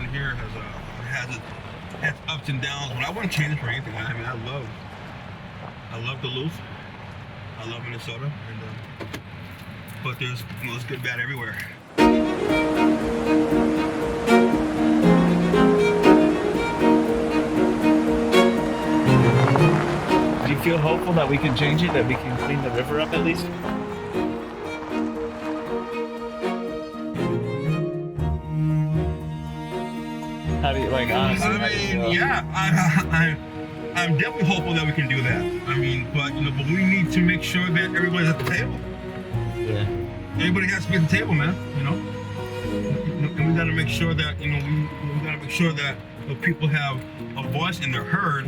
down here has ups and downs, but I wouldn't change it for anything. I mean, I love Duluth, I love Minnesota, and but there's good, bad everywhere. Do you feel hopeful that we can change it, that we can clean the river up at least? How do you, like, honestly? I mean, yeah, I'm definitely hopeful that we can do that. I mean, but we need to make sure that everybody's at the table. Yeah. Everybody has to be at the table, man. And we got to make sure that we got to make sure that the people have a voice and they're heard,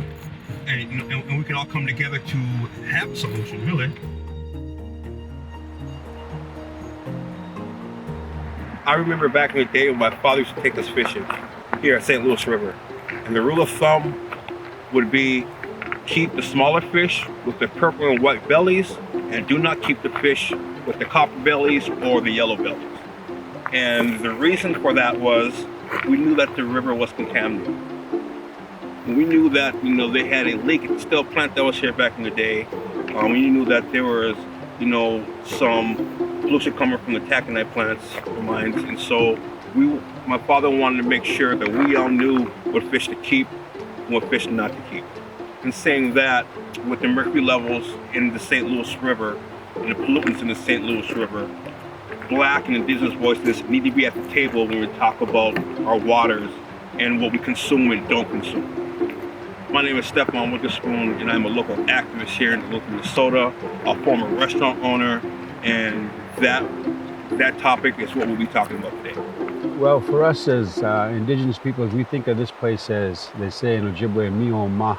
and we can all come together to have a solution. Really. I remember back in the day when my father used to take us fishing here at St. Louis River, and the rule of thumb would be keep the smaller fish with the purple and white bellies, and do not keep the fish with the copper bellies or the yellow bellies. And the reason for that was we knew that the river was contaminated. We knew that they had a leak at the steel plant that was here back in the day. We knew that there was some pollution coming from the taconite plants or mines, and so my father wanted to make sure that we all knew what fish to keep and what fish not to keep. And saying that, with the mercury levels in the St. Louis River and the pollutants in the St. Louis River, Black and indigenous voices need to be at the table when we talk about our waters and what we consume and don't consume. My name is Stefan Witherspoon, and I'm a local activist here in local Minnesota, a former restaurant owner, and that topic is what we'll be talking about today. Well, for us as indigenous peoples, we think of this place as, they say in Ojibwe, Mi'oma,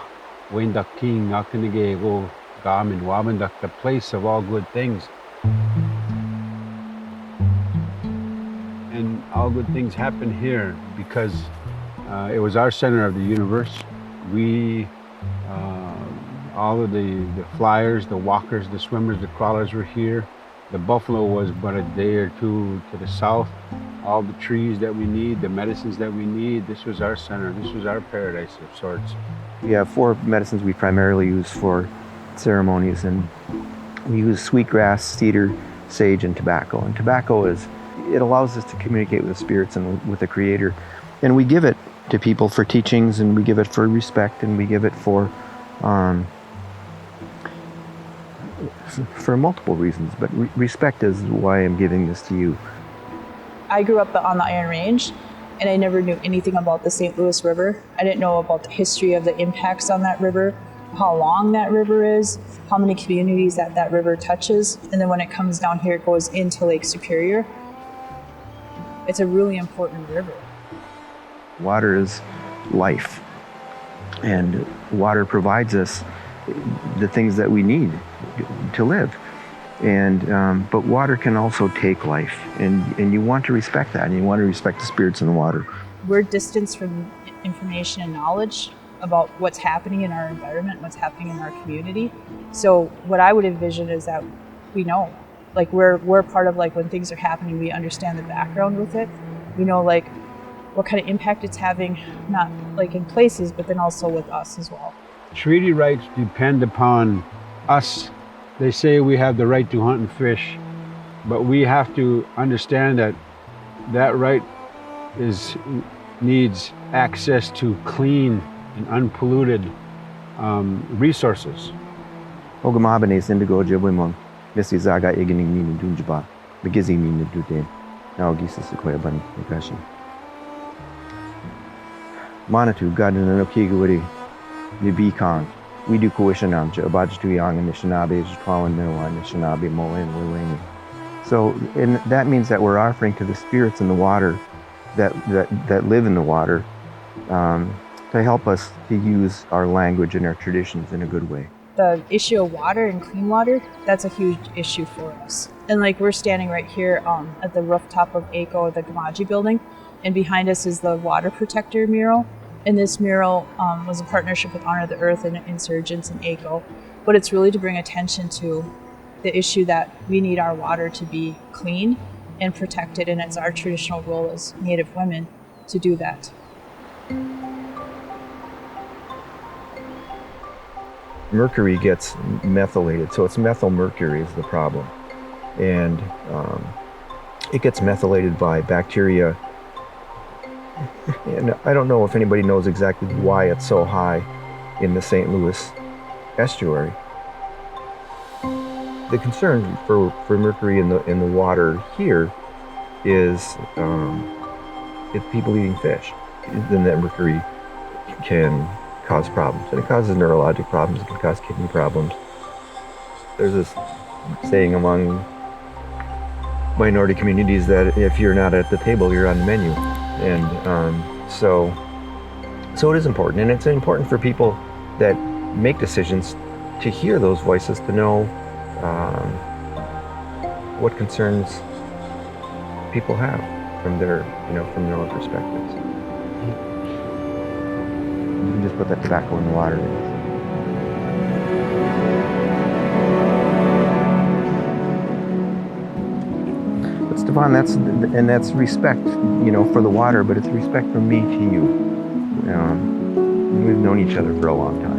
Wendak King, Akinige, Go, Gamin, Wabandak, the place of all good things. And all good things happen here because it was our center of the universe. We, all of the flyers, the walkers, the swimmers, the crawlers were here. The buffalo was but a day or two to the south. All the trees that we need, the medicines that we need, this was our center. This was our paradise of sorts. We have 4 medicines we primarily use for ceremonies, and we use sweetgrass, cedar, sage, and tobacco. And tobacco it allows us to communicate with the spirits and with the Creator. And we give it to people for teachings, and we give it for respect, and we give it for multiple reasons. But respect is why I'm giving this to you. I grew up on the Iron Range, and I never knew anything about the St. Louis River. I didn't know about the history of the impacts on that river, how long that river is, how many communities that river touches. And then when it comes down here, it goes into Lake Superior. It's a really important river. Water is life, and water provides us the things that we need to live. And but water can also take life, and you want to respect that, and you want to respect the spirits in the water. We're distanced from information and knowledge about what's happening in our environment, what's happening in our community. So what I would envision is that we know, like we're part of, like, when things are happening, we understand the background with it. We know, like, what kind of impact it's having, not like in places, but then also with us as well. Treaty rights depend upon us. They say we have the right to hunt and fish, but we have to understand that that right needs access to clean and unpolluted resources. Ogamabanes indigo jibwimon, Missy Zaga igining meaning dunjaba, Begizi meaning dute, now Jesus equaban impression. Manatu, God in an okigawari, Nibikan. We do Kuishanamcha, Abajatu Yang and Nishinabe, Jitwawan Minoa, Nishinabe, Moen, Wiwani. So, and that means that we're offering to the spirits in the water that live in the water to help us to use our language and our traditions in a good way. The issue of water and clean water, that's a huge issue for us. And like, we're standing right here at the rooftop of ACO, the Gamaji building, and behind us is the water protector mural. And this mural was a partnership with Honor the Earth and Insurgents and ACO. But it's really to bring attention to the issue that we need our water to be clean and protected, and it's our traditional role as Native women to do that. Mercury gets methylated, so it's methylmercury is the problem. And it gets methylated by bacteria. And I don't know if anybody knows exactly why it's so high in the St. Louis estuary. The concern for mercury in the water here is if people eating fish, then that mercury can cause problems. And it causes neurologic problems, it can cause kidney problems. There's this saying among minority communities that if you're not at the table, you're on the menu. And so it is important. And it's important for people that make decisions to hear those voices, to know what concerns people have from their own perspectives. You can just put that tobacco in the water. But Stefan, that's respect, for the water, but it's respect from me to you. We've known each other for a long time.